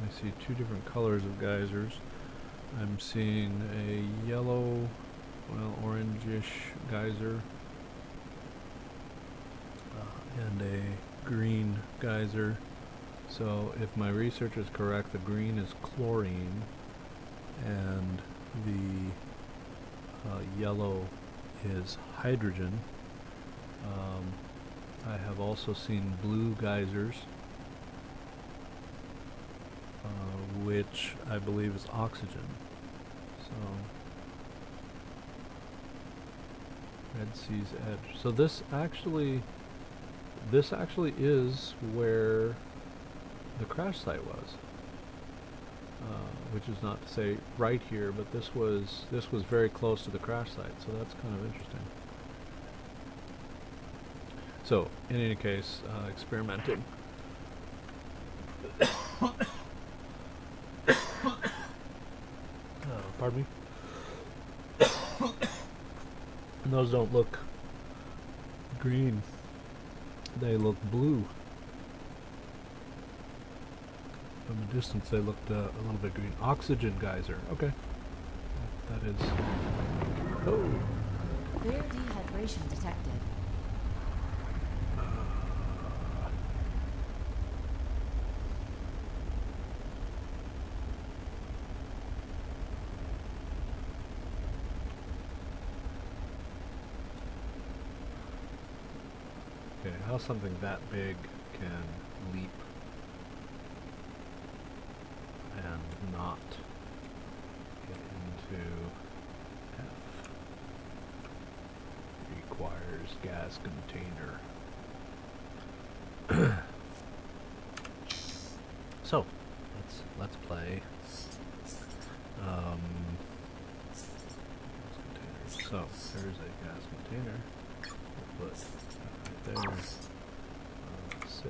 I see two different colors of geysers. I'm seeing a yellow, well, orangish geyser, and a green geyser So if my research is correct, the green is chlorine and the yellow is hydrogen. I have also seen blue geysers, which I believe is oxygen. So Red Sea's edge. So this actually is where the crash site was. Which is not to say right here, but this was very close to the crash site, so that's kind of interesting. So, in any case, experimenting. Pardon me? And those don't look green. They look blue. From a distance, they looked a little bit green. Oxygen geyser. Okay. That is... Oh! Rare dehydration detected. Okay, how something that big can leap and not get into F requires gas container. So let's play gas containers. So there's a gas container. We'll put that right there. 6.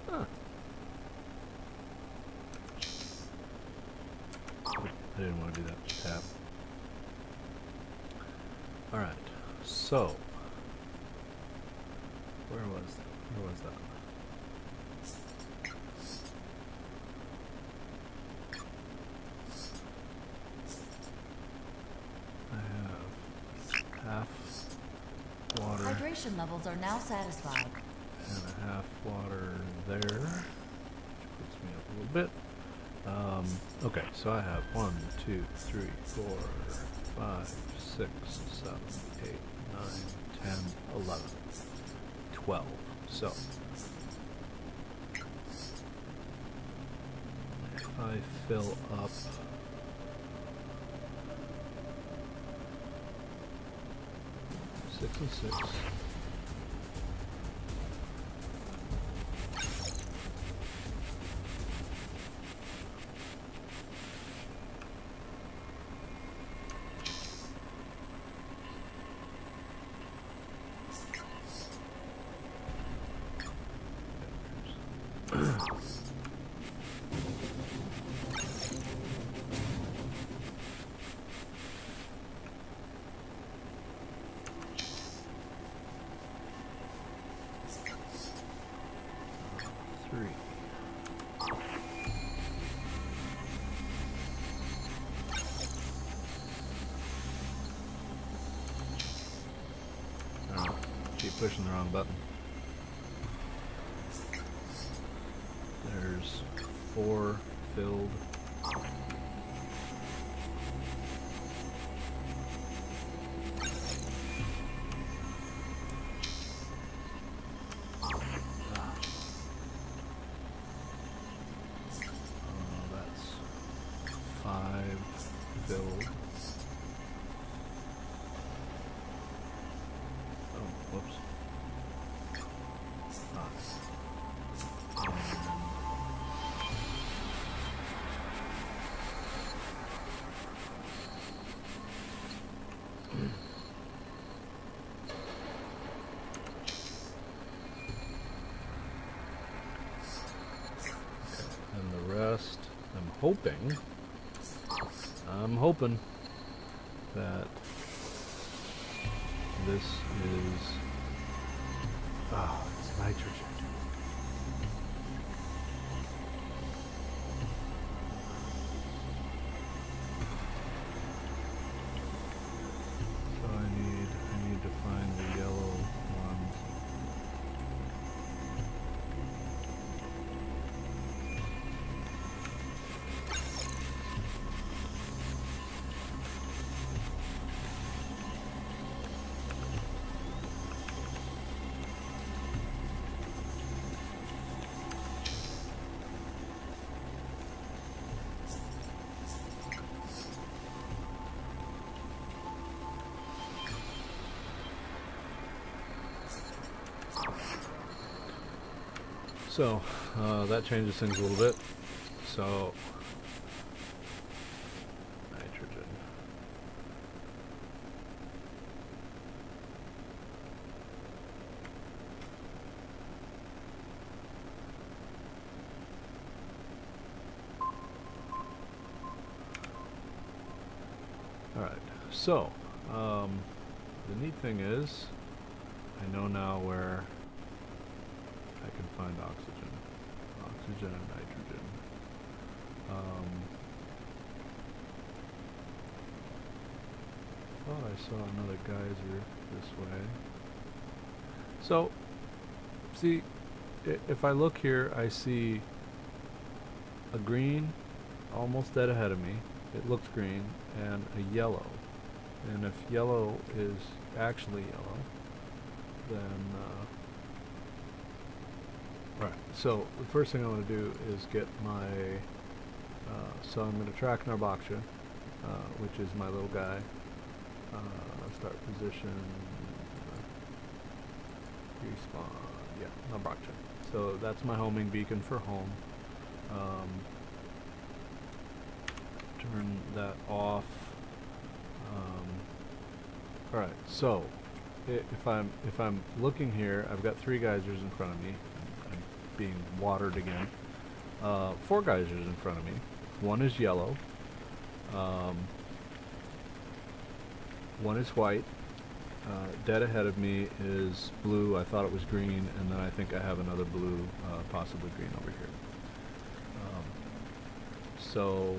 Huh. I didn't want to do that. Tap. Alright, so where was that? I have half water Hydration levels are now satisfied. and a half water there, which puts me up a little bit. Okay, so I have 1, 2, 3, 4, 5, 6, 7, 8, 9, 10, 11, 12. So if I fill up six and 6. Keep pushing the wrong button. There's 4 filled. That's 5 filled. Whoops. And the rest, I'm hoping that this is, it's nitrogen. So, that changes things a little bit. So, nitrogen. Alright, so, the neat thing is, I know now where I can find oxygen. Oxygen and nitrogen. Thought I saw another geyser this way. So, see, if I look here, I see a green almost dead ahead of me. It looks green, and a yellow. And if yellow is actually yellow, then right. So the first thing I want to do is get my. So I'm going to track Narbaksha, which is my little guy. Start position. Respawn. Yeah, Narbaksha. So that's my homing beacon for home. Turn that off. All right. So if I'm looking here, I've got 3 geysers in front of me. I'm being watered again. 4 geysers in front of me. One is yellow. One is white. Dead ahead of me is blue. I thought it was green, and then I think I have another blue, possibly green over here. So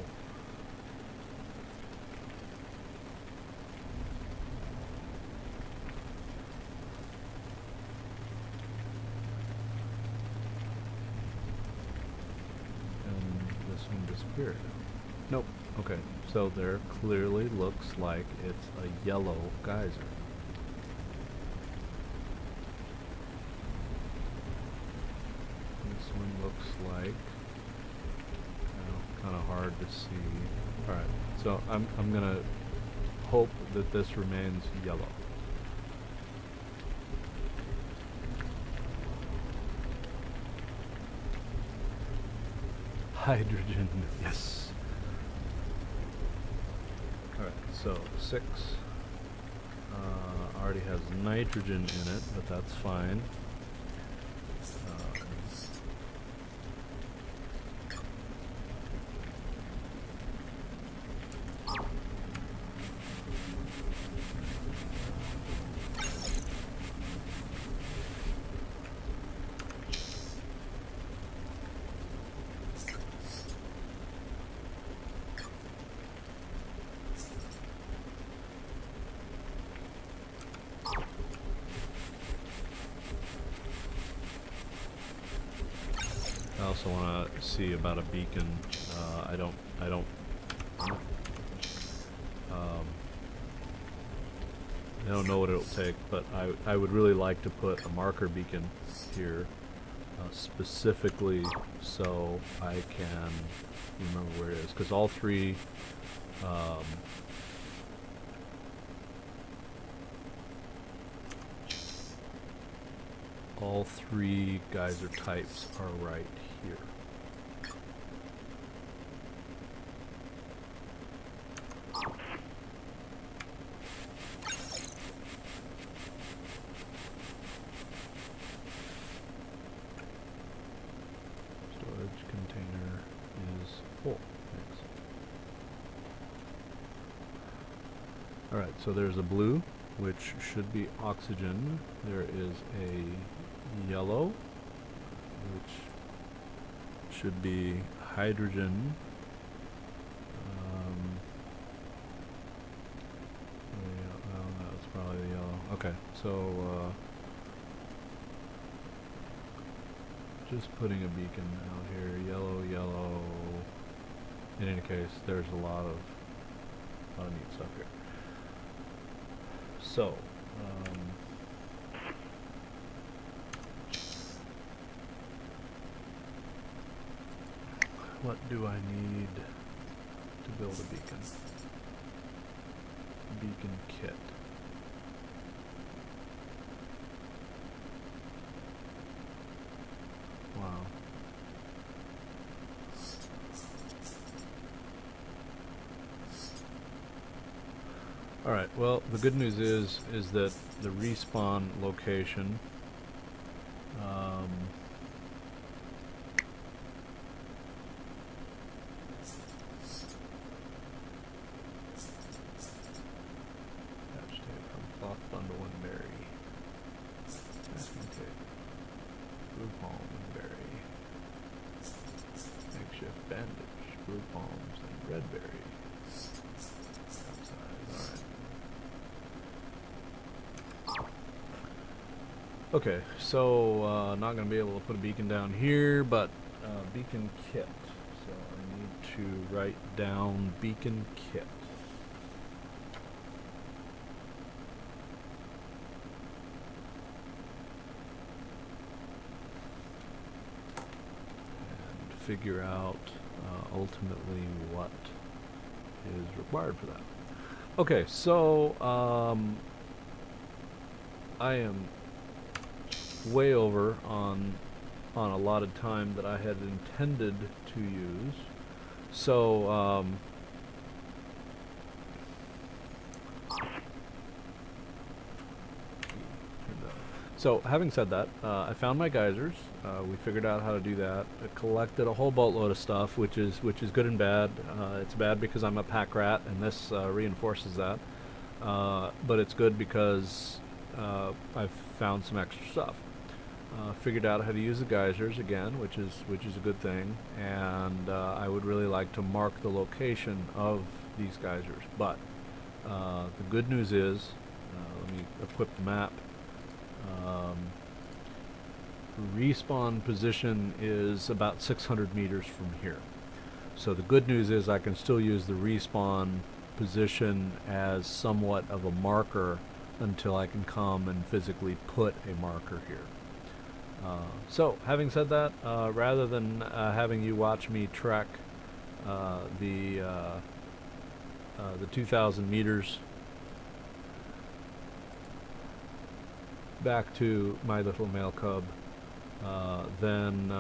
disappeared. Nope. Okay. So there clearly looks like it's a yellow geyser. This one looks like kind of hard to see. All right. So I'm gonna hope that this remains yellow. Hydrogen, yes. Alright, so 6 already has nitrogen in it, but that's fine. I also want to see about a beacon. I don't know what it'll take, but I would really like to put a marker beacon here, specifically so I can remember where it is, because all 3 geyser types are right here. Storage container is full. Thanks. Alright, so there's a blue, which should be oxygen. There is a yellow, which should be hydrogen. Well, that's probably the yellow. Okay, so just putting a beacon out here. Yellow, yellow. In any case, there's a lot of neat stuff here. So, what do I need to build a beacon? Beacon kit. Wow. Alright, well, the good news is that the respawn location patch tape from cloth bundle and berry. Masking tape. Blue palm and berry. Makeshift bandage, blue palms and red berry. Outside, alright. Okay, so not going to be able to put a beacon down here, but beacon kit. So I need to write down beacon kit. And figure out ultimately what is required for that. Okay, so I am way over on allotted time that I had intended to use. So having said that, I found my geysers. We figured out how to do that. I collected a whole boatload of stuff, which is good and bad. It's bad because I'm a pack rat, and this reinforces that. But it's good because I've found some extra stuff. Figured out how to use the geysers again, which is a good thing, and I would really like to mark the location of these geysers. But the good news is, let me equip the map. Respawn position is about 600 meters from here. So the good news is I can still use the respawn position as somewhat of a marker until I can come and physically put a marker here. So, having said that, rather than having you watch me trek the 2,000 meters back to my little male cub, then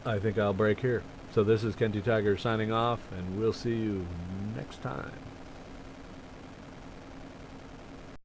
I think I'll break here. So this is Kenty Tiger signing off, and we'll see you next time.